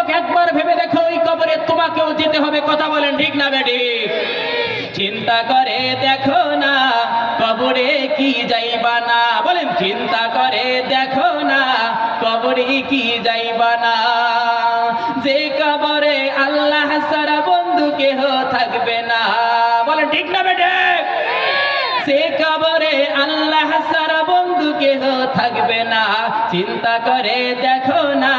যুবক একবার ভেবে দেখো ওই কবরে তোমাকেও যেতে হবে, কথা বলেন ঠিক না বেটি? চিন্তা করে দেখো না কবরে কি যাইবা না, বলেন চিন্তা করে দেখো না কবরে কি যাইবা না। যে কবরে আল্লাহ ছাড়া বন্ধু কেহ থাকবে না, বলেন ঠিক না বেটি? সে কবরে আল্লাহ ছাড়া বন্ধু কেহ থাকবে না। চিন্তা করে দেখো না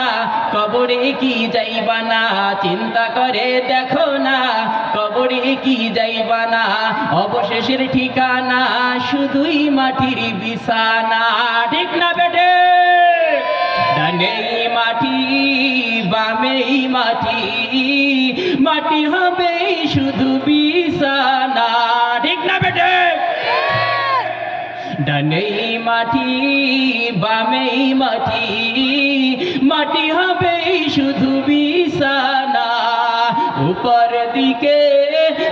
কবরে কি যাইবা না, চিন্তা করে দেখো না কবরে কি যাইবা না। অবশেষের ঠিকানা শুধুই মাটির বিছানা, ঠিক না বেটে? ডানেই মাটি বামেই মাটি, মাটি হবে শুধু বিছানা, ঠিক না বেটে? ডানেই মাটি বামেই মাটি, মাটি হবে শুধু বিছানা। উপর দিকে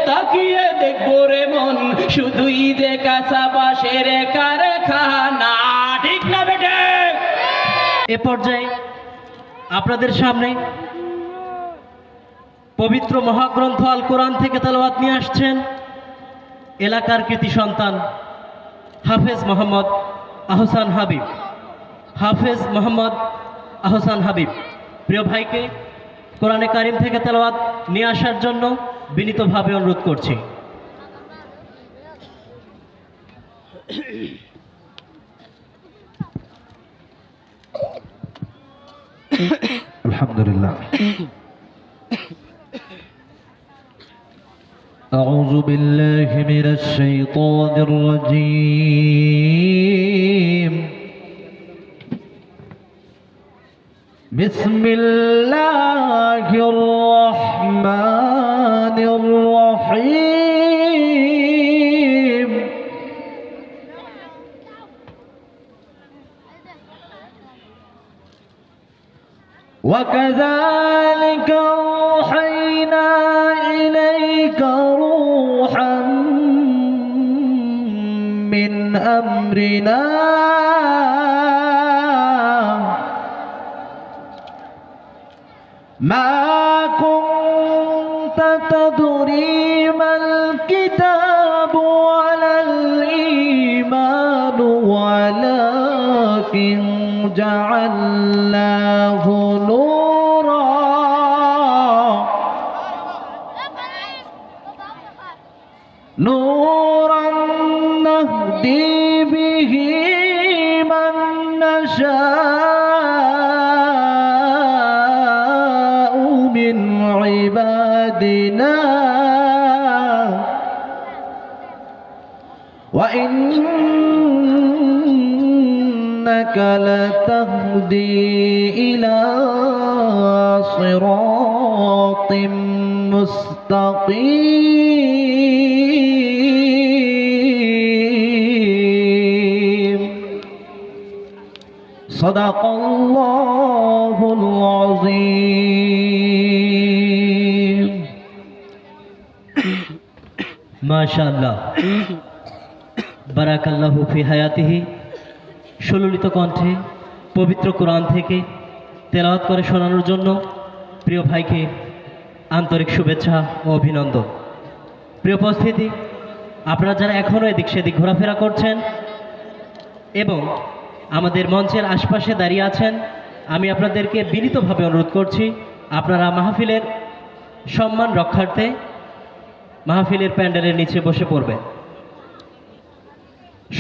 তাকিয়ে দেখবো রে মন, শুধুই যে কাঁচা বাঁশের কারখানা, ঠিক না বেটে? এ পর্যায়ে আপনাদের সামনে পবিত্র মহাগ্রন্থ আল কোরআন থেকে তেলাওয়াত নিয়ে আসছেন এলাকার কৃতি সন্তান হাফেজ মোহাম্মদ আহসান হাবিব। হাফেজ মোহাম্মদ আহসান হাবিব প্রিয় ভাইকে কোরআনে কারিম থেকে তেলাওয়াত নিয়ে আসার জন্য বিনীতভাবে অনুরোধ করছি। আলহামদুলিল্লাহ। أعوذ بالله من الشيطان الرجيم. بسم الله الرحمن الرحيم. وكذلك أوحينا إليك روحا من أمرنا ما كنت تدري ما الكتاب ولا الإيمان ولكن جعلناه نورا نهدي به من نشاء من عبادنا وإنك لتهدي إلى صراط مستقيم. صدق الله العظيم. মাশাআল্লাহ, বারাকাল্লাহু ফি হায়াতিহি। সুললিত কণ্ঠে পবিত্র কোরআন থেকে তেলাওয়াত করে শোনানোর জন্য প্রিয় ভাইকে আন্তরিক শুভেচ্ছা ও অভিনন্দন। প্রিয় উপস্থিতি, আপনারা যারা এখনও এদিক সেদিক ঘোরাফেরা করছেন এবং আমাদের মঞ্চের আশপাশে দাঁড়িয়ে আছেন, আমি আপনাদেরকে বিনীতভাবে অনুরোধ করছি আপনারা মাহফিলের সম্মান রক্ষার্থে মাহফিলের প্যান্ডেলের নিচে বসে পড়বেন।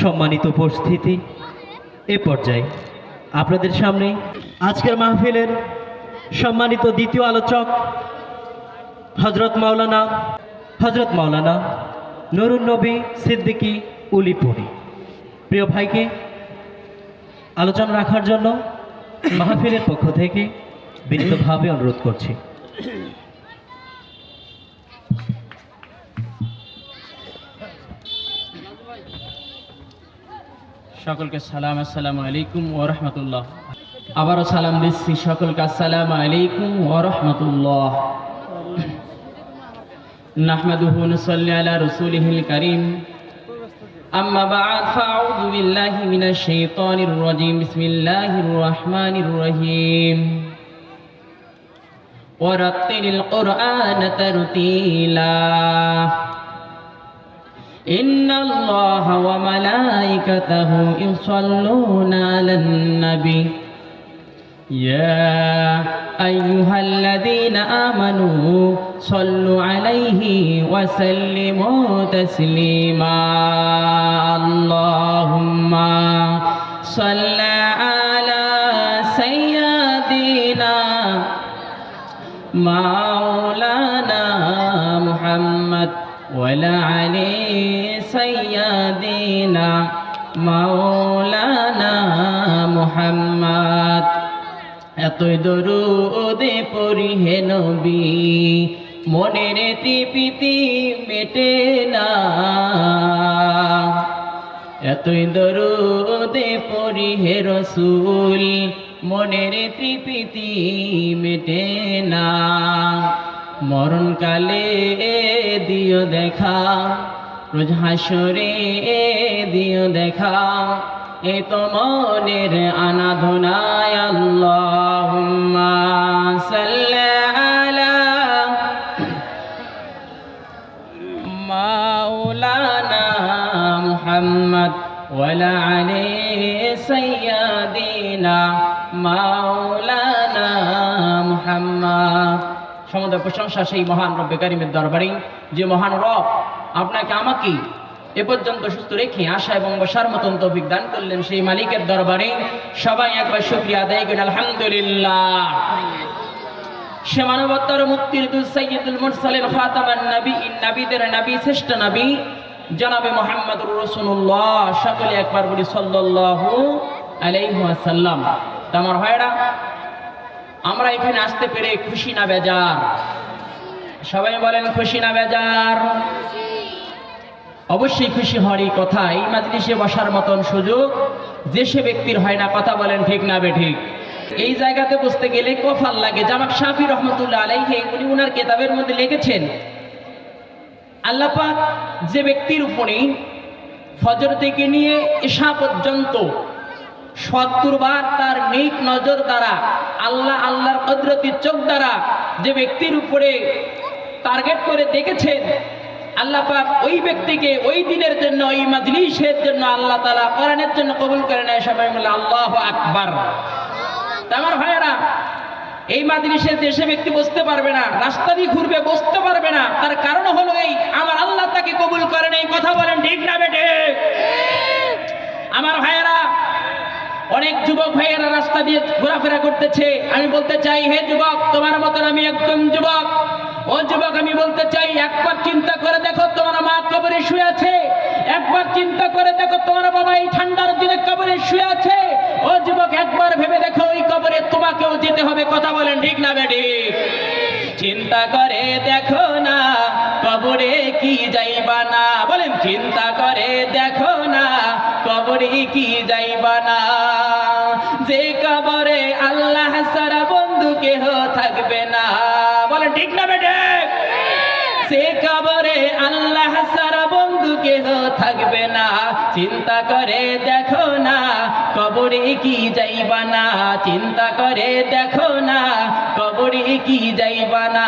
সম্মানিত উপস্থিতি, এ পর্যায়ে আপনাদের সামনে আজকের মাহফিলের সম্মানিত দ্বিতীয় আলোচক হজরত মাওলানা নুরুন নবী সিদ্দিকী উলিপুরি প্রিয় ভাইকে আলোচনা রাখার জন্য মাহফিলের পক্ষ থেকে বিনীতভাবে অনুরোধ করছি। সকলকে সালাম, আসসালামু আলাইকুম ওয়া রাহমাতুল্লাহ। আবারও সালাম দিচ্ছি সকলকে, আসসালামু আলাইকুম ওয়া রাহমাতুল্লাহ। নাহমাদুহু ওয়া নুসাল্লি আলা রাসূলিহিল কারীম, আম্মা বা'দ, ফাআউযু বিল্লাহি মিনাশ শাইতানির রাজীম, বিসমিল্লাহির রাহমানির রাহিম। ورتل القرآن ترتيلا إن الله وملائكته يصلون على النبي يا أيها الذين آمنوا صلوا عليه وسلموا تسليما اللهم صل على سيدنا مولانا محمد وعلى علي سيدنا مولانا محمد এতই দরুদে পড়ি হে নবী মনের তৃপ্তি মেটে না এতই দরুদে পড়ি হে রাসূল মনের তৃপ্তি মেটে না মরণকালে দিও দেখা রোজ হাসরে দিও দেখা এ তো মনের আনাধনায় আল্লাহুম্মা সাল্লি আলা মাওলানা মুহাম্মদ ওয়ালা আলি সাইয়্যিদিনা মাওলানা মুহাম্মদ। সমুদ্র প্রশংসা সেই মহান রব্বে কারিমের দরবারে, যে মহান রব আপনাকে আমাকে এ পর্যন্ত সুস্থ রেখে আশা এবং বসার মতন তৌফিক দান করলেন, সেই মালিকের দরবারে সবাই একবার শুকরিয়া আদায় করেন আলহামদুলিল্লাহ। সে মানবতার মুক্তির দুল সাইয়্যিদুল মুরসালিন খাতামান নবীন, নবীদের নবী শ্রেষ্ঠ নবী জনাবে মুহাম্মদুর রাসূলুল্লাহ। সকলে একবার বলি সাল্লাল্লাহু আলাইহি ওয়াসাল্লাম। আমার ভাইরা, আমরা এখানে আসতে পেরে খুশি না বেজার? সবাই বলেন খুশি না বেজার? অবশ্যই খুশি হওয়ারই কথা। এই মাজলিসে বসার মতন সুযোগ যে সে ব্যক্তির হয় না, কথা বলেন ঠিক না বেঠিক? এই জায়গাতে বসতে গেলে কফাল লাগে। জামাক শাফি রহমতুল্লাহ আলাইহি উনি উনার কিতাবের মধ্যে লিখেছেন, আল্লাহ পাক যে ব্যক্তির উপরে ফজর থেকে নিয়ে ঈশা পর্যন্ত ৭০ বার তার নেক নজর দ্বারা আল্লাহর কুদরতি চোখ দ্বারা যে ব্যক্তির উপরে টার্গেট করে দেখেছেন, আল্লাহ পাক ওই ব্যক্তিকে ওই দিনের জন্য, ওই মাজলিসের জন্য আল্লাহ তাআলা কোরআনের জন্য কবুল করে নেয়। সবাই বলে আল্লাহু আকবার। আমার ভাইয়েরা, এই মাজলিসে যে ব্যক্তি বসতে পারবে না, রাস্তা দিয়ে ঘুরবে, বসতে পারবে না, তার কারণ হলো এই আমার আল্লাহ তাকে কবুল করে নেই। কথা বলেন ঠিক না বেটে? আমার ভাইয়েরা, অনেক যুবক ভাইয়েরা রাস্তা দিয়ে ঘোরাফেরা করতেছে। আমি বলতে চাই, হে যুবক, তোমার মতন আমি একদম যুবক। ও যুবক, আমি বলতে চাই, একবার চিন্তা করে দেখো তোমার মা কবরে শুয়ে আছে, একবার চিন্তা করে দেখো তোমার বাবা এই ঠান্ডার দিনে কবরে শুয়ে আছে। ও যুবক, একবার ভেবে দেখো ওই কবরে তোমাকেও যেতে হবে। কথা বলেন ঠিক না বেটি? চিন্তা করে দেখো না কবরে কি যাইবা না। বলেন চিন্তা করে দেখো না কবরে কি যাইবা না। যে কবরে আল্লাহ ছাড়া বন্ধু কেহ থাকবে না। বলেন ঠিক না বেটে? সে কবরে আল্লাহ ছাড়া বন্ধু কেহ থাকবে না। চিন্তা করে দেখো না কবরে কি যাইবা না। চিন্তা করে দেখো না কবরে কি যাইবা না।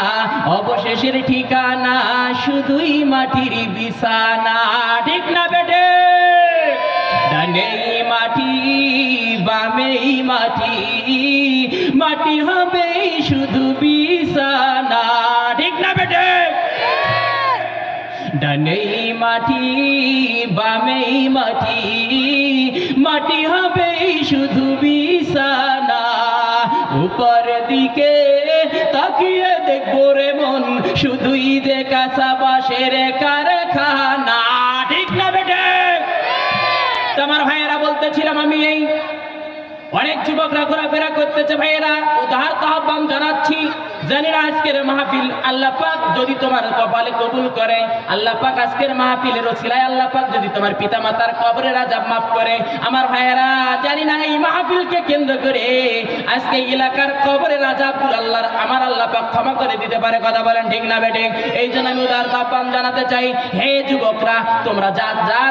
অবশেষের ঠিকানা শুধুই মাটির বিছানা। ঠিক না বেটে? ডানেই মাটি বামেই মাটি, মাটি হবে শুধু বিছানা। ঠিক না বেটে? ডানেই মাটি বামেই মাটি, মাটি হবে শুধু বিছানা। উপর দিকে তাকিয়ে দেখবো রে মন, শুধুই যে কাঁচা বাঁশের কারখানা। ঠিক না বেটে? আমার ভাইয়েরা, বলতেছিলাম আমি, এই অনেক যুবকরা ঘোরাফেরা করতেছে। ভাইয়েরা, উদাহরণ আহ্বান জানাচ্ছি, জানি না আজকের মাহফিল আল্লাহ পাক যদি তোমার কপালে কবুল করে, আল্লাহ পাক আজকের মাহফিলের ওসিলায় আল্লাহ পাক যদি তোমার পিতা মাতার কবরের আযাব মাফ করে। আমার ভাইয়েরা, জানি না এই মাহফিলকে কেন্দ্র করে আজকে এলাকার কবরের আযাবগুলো আমার আল্লাহ পাক ক্ষমা করে দিতে পারে। কথা বলেন ঠিক না বেটে? এই জন্য আমি উদাহরণ আহ্বান জানাতে চাই, হে যুবকরা, তোমরা যা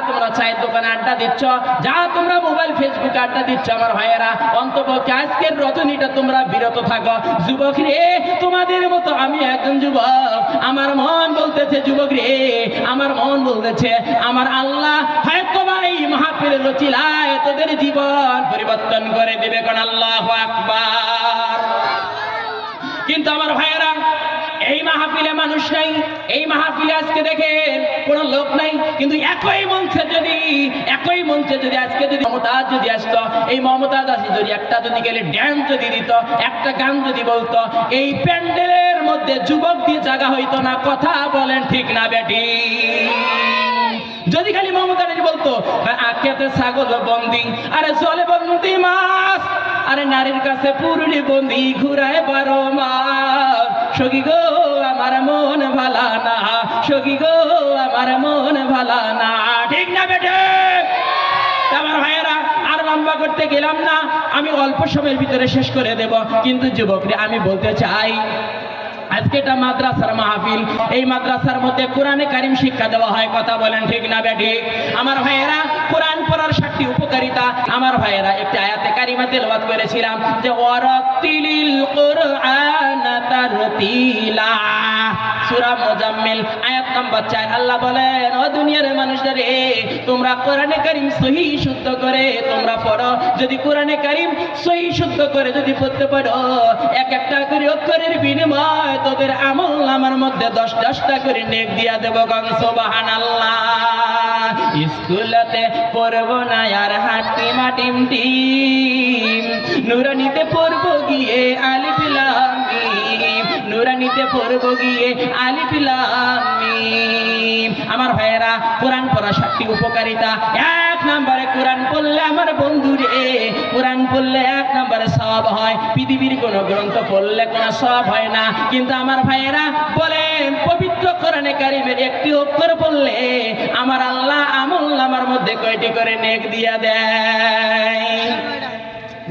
তোমরা চায়ের দোকানে আড্ডা দিচ্ছ, যা তোমরা মোবাইল ফেসবুকে আড্ডা দিচ্ছ, আমার ভাইয়েরা, অন্তপক্ষে আজকের রজনীটা তোমরা বিরত থাকো। যুবক রে, তোমাদের মতো আমি একজন যুবক, আমার মন বলতেছে যুবক রে, আমার মন বলতেছে আমার আল্লাহ হয়তো এই মাহফিলের রচিলায় তোদের জীবন পরিবর্তন করে দিবে, কোন আল্লাহু আকবার। কিন্তু আমার ভাইয়েরা, এই মাহফিলে মানুষ নাই, এই মাহফিলে আজকে দেখেন কোন লোক নাই, কিন্তু একই মঞ্চে যদি আজকে যদি মমতাজ যদি আসতো, এই মমতাজ আসি যদি একটা যদি গেলে ড্যান্স যদি দিত, একটা গান যদি বলতো, এই প্যান্ডেলের মধ্যে যুবক দিয়ে জায়গা হইতো না। কথা বলেন ঠিক না বেটি? যদি খালি মমতাজ বলতো আখেতে ছাগল বন্দি, আরে জলে বন্দি মাছ, আরে নারীর কাছে পুরুলি বন্দি, ঘুরায় 12 মাস। সখী গো আমার মন ভালা না, সখী গো আমার মন ভালা না, ঠিক না বেটে? আমার ভাইয়েরা, আর লম্বা করতে গেলাম না, আমি অল্প সময়ের ভিতরে শেষ করে দেব। কিন্তু যুবকরা আমি বলতে চাই, আজকে এটা মাদ্রাসার মাহফিল, এই মাদ্রাসার মধ্যে কোরআনে কারিম শিক্ষা দেওয়া হয়। কথা বলেন ঠিক না বেটি? আমার ভাইয়েরা, কোরআন পড়ার 7টি উপকারিতা। আমার ভাইয়েরা, একটি আয়াতে কারিমা তেলাওয়াত করেছিলাম যে ওয়ারাতিলিল কুরআন তারতিলা, সূরা মুজাম্মিল আয়াত নম্বর 4। আল্লাহ বলেন, ও দুনিয়ার মানুষদের, তোমরা কোরআনে কারিম সহি শুদ্ধ করে তোমরা পড়ো। যদি কোরআনে কারিম সহি শুদ্ধ করে যদি পড়তে পারো, এক একটা করে অক্ষরের বিনিময় তোদের আমল নামার মধ্যে 10টা করে নেক দিয়া দেব। গান সুবহানাল্লাহ। স্কুলতে পড়ব না আর হাঁটি মাটিম টিম, নুরানিতে পড়ব গিয়ে আলিফ লাম মিম, নুরানিতে পড়ব গিয়ে আলিফ লাম মিম। আমার ভাইয়েরা, কোরআন পড়া 7টি উপকারিতা। 1 নম্বরে কোরআন পড়লে আমার বন্ধুরে, কোরআন পড়লে 1 নম্বরে সওয়াব হয়। পৃথিবীর কোন গ্রন্থ পড়লে কোনো সওয়াব হয় না। কিন্তু আমার ভাইয়েরা বলেন, পবিত্র কোরআনে কারিমের একটি অক্ষর পড়লে আমার আল্লাহ আমল নামার মধ্যে কয়টি করে নেক দিয়া দেয়?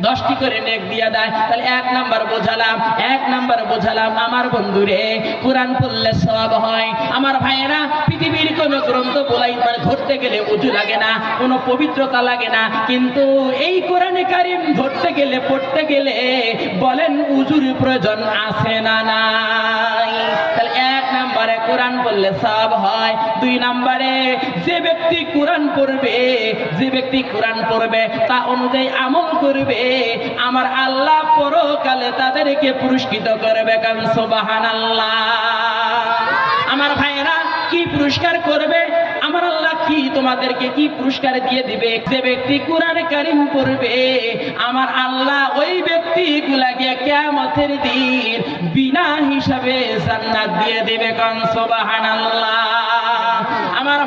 10টি করে নেক দিয়া দেয়। তাহলে 1 নাম্বার বোঝালাম আমার বন্ধুরে, কোরআন পড়লে সওয়াব হয়। আমার ভাইয়েরা, পৃথিবীর কোন গ্রন্থ বলাই মানে ধরতে গেলে উজু লাগে না, কোনো পবিত্রতা লাগে না, কিন্তু এই কোরআনে কারিম ধরতে গেলে পড়তে গেলে বলেন উজুর প্রয়োজন আছে না নাই? তাহলে 1 নম্বরে কোরআন পড়লে সওয়াব হয়। 2 নম্বরে যে ব্যক্তি কোরআন পড়বে তা অনুযায়ী আমল করবে, আমার আল্লাহ পরকালে তাদেরকে পুরস্কৃত করবে। কান সুবহানাল্লাহ। আমার ভাইয়েরা, কি পুরস্কার করবে আমার আল্লাহ? কি তোমাদেরকে কি পুরস্কার দিয়ে দিবে? যে ব্যক্তি কোরআন কারিম পড়বে, আমার আল্লাহ ওই ব্যক্তিগুলাকে কিয়ামতের দিন বিনা হিসাবে জান্নাত দিয়ে দিবে। কান সুবহানাল্লাহ। আমার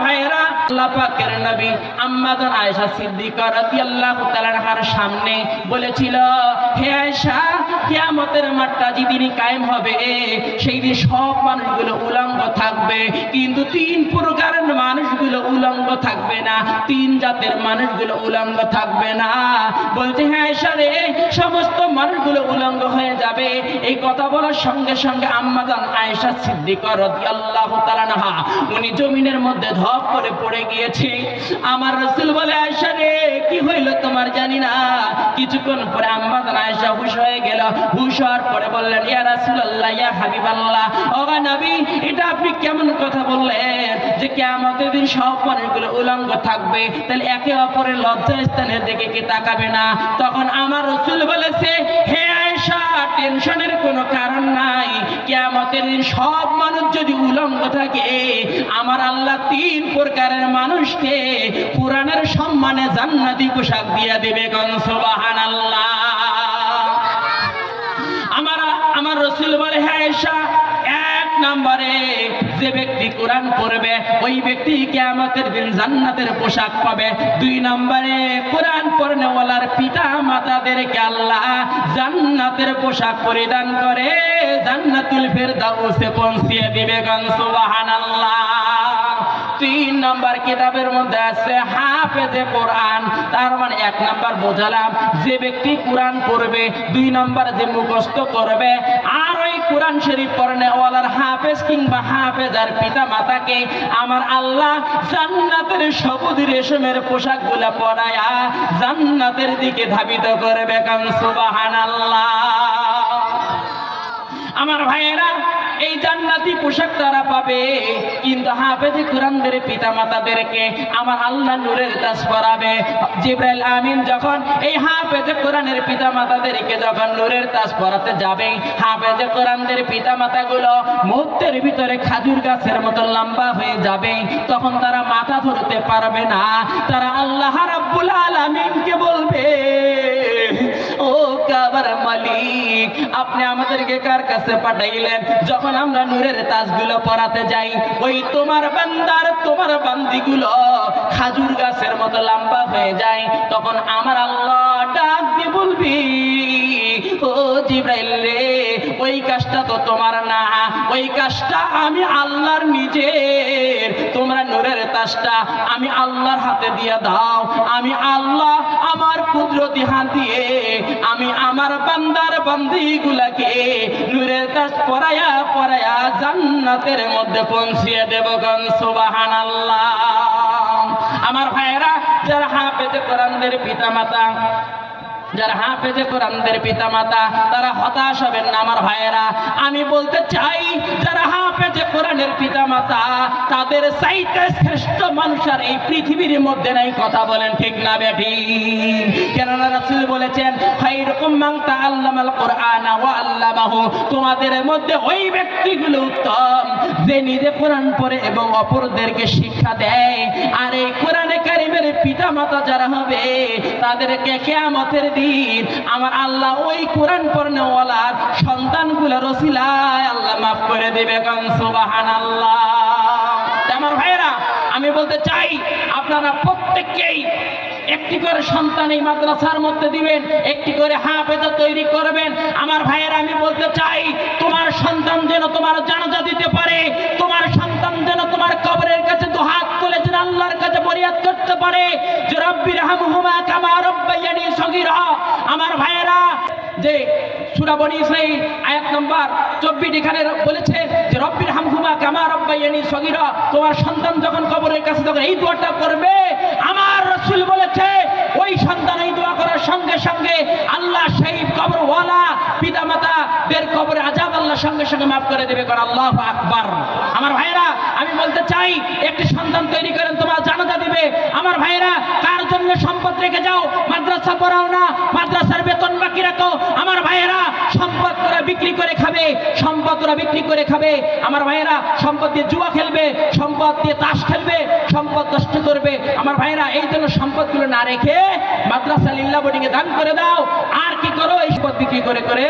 ভাইয়েরা, আল্লাহ পাকের নবী আম্মা জান আয়েশা সিদ্দিকা রাদিয়াল্লাহু তাআলা আনহার সামনে বলেছিল, হে আয়েশা, কিয়ামতের মাঠটা যেদিন কায়েম হবে, সেই দিন সব মানুষগুলো উলঙ্গ থাকবে, কিন্তু 3 প্রকারের মানুষগুলো উলঙ্গ থাকবে না, 3 জাতের মানুষগুলো উলঙ্গ থাকবে না। বলছে, হ্যাঁ আয়েশা রে, সমস্ত মানুষগুলো উলঙ্গ হয়ে যাবে। এই কথা বলার সঙ্গে সঙ্গে আম্মা জান আয়েশা সিদ্দিকা রাদিয়াল্লাহু তাআলা আনহা উনি জমিনের মধ্যে ধপ করে পড়ে গিয়েছে। আমার রাসূল বলে, আয়েশা রে, কি হইল তোমার জানি না। কিছুক্ষণ পরে আম্মা জান আয়েশা হুশ হয়ে গেল। হুশ হওয়ার পরে বললেন, ইয়া রাসূলুল্লাহ, ইয়া হাবিবাল্লাহ, ও নবী, এটা আপনি কেমন কথা বললেন যে কিয়ামতের দিন সব মানুষগুলো উলঙ্গ থাকবে? তাহলে একে অপরের লজ্জাস্থানের দিকে কি তাকাবে না? তখন আমার রাসূল বলেছে, হে আয়েশা, টেনশনের কোনো কারণ নাই। কিয়ামতের দিন সব মানুষ যদি উলঙ্গ থাকে, আমার আল্লাহ 3 প্রকারের মানুষকে কোরআনের সম্মানে জান্নাতি পোশাক দিয়ে দেবে। গান সুবহানাল্লাহ। আমার রাসূল বলে, হ্যাঁ আয়েশা, 1 নম্বরে যে ব্যক্তি কোরআন পড়বে ওই ব্যক্তি কিয়ামতের দিন জান্নাতের পোশাক পাবে। 2 নম্বরে কোরআন পড়নেওয়ালার পিতা মাতাদেরকে আল্লাহ জান্নাতের পোশাক পরিধান করে জান্নাতুল ফেরদাউসে পৌঁছিয়ে দিবে। গান সুবহানাল্লাহ। 3 নম্বর কিতাবের মধ্যে আছে হাফেজে কোরআন। তার মানে 1 নম্বর বোঝালাম যে ব্যক্তি কোরআন পড়বে, 2 নম্বর যে মুখস্থ করবে, আর ওই কোরআন শরীফ পড়নেওয়ালার হাফেজ কিংবা হাফেজার পিতা মাতাকে আমার আল্লাহ জান্নাতের সবুজ রেশমের পোশাকগুলো পরায়া জান্নাতের দিকে ধাবিত করবে। কাম সুবহানাল্লাহ। আমার ভাইয়েরা, এই জান্নাতি পোশাক তারা পাবে, কিন্তু হাফেজে কোরআনদের পিতা মাতাদেরকে আমার আল্লাহ নূরের তাজ পরাবে। জিবরাইল আমিন যখন এই হাফেজে কোরআনের পিতা মাতাদেরকে যখন নূরের তাজ পরাতে যাবে, হাফেজে কোরআনদের পিতা মাতাগুলো মুহূর্তের ভিতরে খাজুর গাছের মতো লম্বা হয়ে যাবে। তখন তারা মাথা ধরতে পারবে না, তারা আল্লাহ রাব্বুল আলামিনকে বলবে, ও কাবার মালিক, আপনি আমাদেরকে কার কাছে পাঠাইলেন? যখন আমরা নূরের তাজগুলো পরাতে যাই, ওই তোমার বান্দার তোমার বান্দিগুলো খাজুর গাছের মতো লম্বা হয়ে যায়। তখন আমার আল্লাহ ডাক দিয়ে বলবি, ও জিবরাইল রে, ওই কাজটা তো তোমার না, ওই কাজটা আমি আল্লাহর নিজের। তোমরা নূরের তাজটা আমি আল্লাহর হাতে দিয়ে দাও, আমি আল্লাহ আমার কুদরতি হাত দিয়ে আমি আমার বান্দার বান্দিগুলাকে নূরের তাজ পরায়া পরায়া জান্নাতের মধ্যে পৌঁছিয়ে দেব। গণ সুবহানাল্লাহ। আমার ভাইয়েরা, যারা হাফেজে কোরআনদের পিতা মাতা, যারা হাফেজে কোরআনদের পিতা মাতা, তারা হতাশ হবেন না। আমার ভাইয়েরা, আমি বলতে চাই, যারা হাফেজে কোরআনের পিতা মাতা, তাদের চাইতে শ্রেষ্ঠ মানুষ আর এই পৃথিবীর মধ্যে নাই। কথা বলেন ঠিক না বেঠি? কেননা রাসূল বলেছেন, খায়রুকুম মান তাআল্লামাল কুরআনা ওয়া আল্লামাহু, তোমাদের মধ্যে ওই ব্যক্তিগুলো উত্তম যে নিজে কোরআন পড়ে এবং অপরদেরকে শিক্ষা দেয়। আর এই কোরআনে কারিমের পিতা মাতা যারা হবে, তাদেরকে কিয়ামতের দিন আমার আল্লাহ ওই কোরআন পড়নেওয়ালার সন্তানগুলোর ওসিলায় আল্লাহ মাফ করে দেবে। কারণ সুবহানাল্লাহ। আমার ভাইয়েরা, আমি বলতে চাই, আপনারা প্রত্যেককেই একটি করে সন্তান এই মাদ্রাসার মধ্যে দিবেন, একটি করে হাফেজা তৈরি করবেন। আমার ভাইয়েরা, আমি বলতে চাই, তোমার সন্তান যেন তোমার জানাজা দিতে পারে, তোমার সন্তান যেন তোমার কবরের কাছে দুহাত তুলে যেন আল্লাহর কাছে ফরিয়াদ করতে পারে যে রব্বির হামহুমা কামা রব্বায়ানি সগীরা। আমার ভাইয়েরা, যে সূরা বনী ইসরাঈল আয়াত নম্বর 24 এখানে বলেছে যে রব্বির হামহুমা কামা রব্বায়ানি সগীরা। তোমার সন্তান যখন কবরের কাছে যখন এই দোয়াটা করবে, আমার রাসূল বলেছে ওই সন্তান এই দোয়া করার সঙ্গে সঙ্গে আল্লাহ সেই কবরওয়ালা পিতামাতাদের কবরে আযাব আল্লাহ সঙ্গে সঙ্গে মাফ করে দেবে। কারণ আল্লাহু আকবার। আমার ভাইয়েরা, আমি বলতে চাই, একটি সন্তান তৈরি করেন, তোমার জানাজা দিবে। আমার ভাইয়েরা, কার জন্য সম্পদ রেখে যাও? মাদ্রাসা পড়াও না, মাদ্রাসার বেতন বাকি রাখো। আমার ভাইয়েরা, সম্পদ তোরা বিক্রি করে খাবে, সম্পদ তোরা বিক্রি করে খাবে। আমার ভাইয়েরা, সম্পদ দিয়ে জুয়া খেলবে, সম্পদ দিয়ে তাস খেলবে, সম্পদ নষ্ট করবে। আমার ভাইয়েরা, এই জন্য সম্পদগুলো না রেখে মাদ্রাসা লিল্লাহ বোর্ডিংয়ে দান করে দাও। আর কি করো? এই সম্পদ বিক্রি করে করে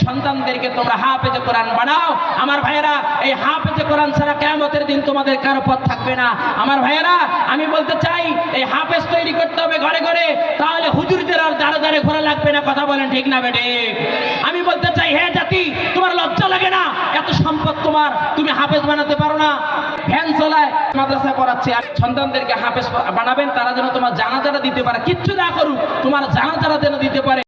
সন্তানদেরকে তোমরা হাফেজে কোরআন বানাও। আমার ভাইয়েরা, এই হাফেজে কোরআন ছাড়া কিয়ামতের দিন তোমাদের কারো পথ থাকবে না। আমার ভাইয়েরা, আমি বলতে চাই, এই হাফেজ তৈরি করতে হবে ঘরে ঘরে, তাহলে হুজুরদের আর দাঁড়ে দাঁড়ে ঘোরা লাগবে না। কথা বলেন ঠিক না বেটে? আমি বলতে চাই, হে জাতি, তোমার লজ্জা লাগে না? এত সম্পদ তোমার, তুমি হাফেজ বানাতে পারো না? ভ্যান চলায় মাদ্রাসায় পড়াচ্ছে, সন্তানদেরকে হাফেজ বানাবেন, তারা যেন তোমার জানাজাটা দিতে পারে। কিচ্ছু না করুক, তোমার জানাজাটা যেন দিতে পারে।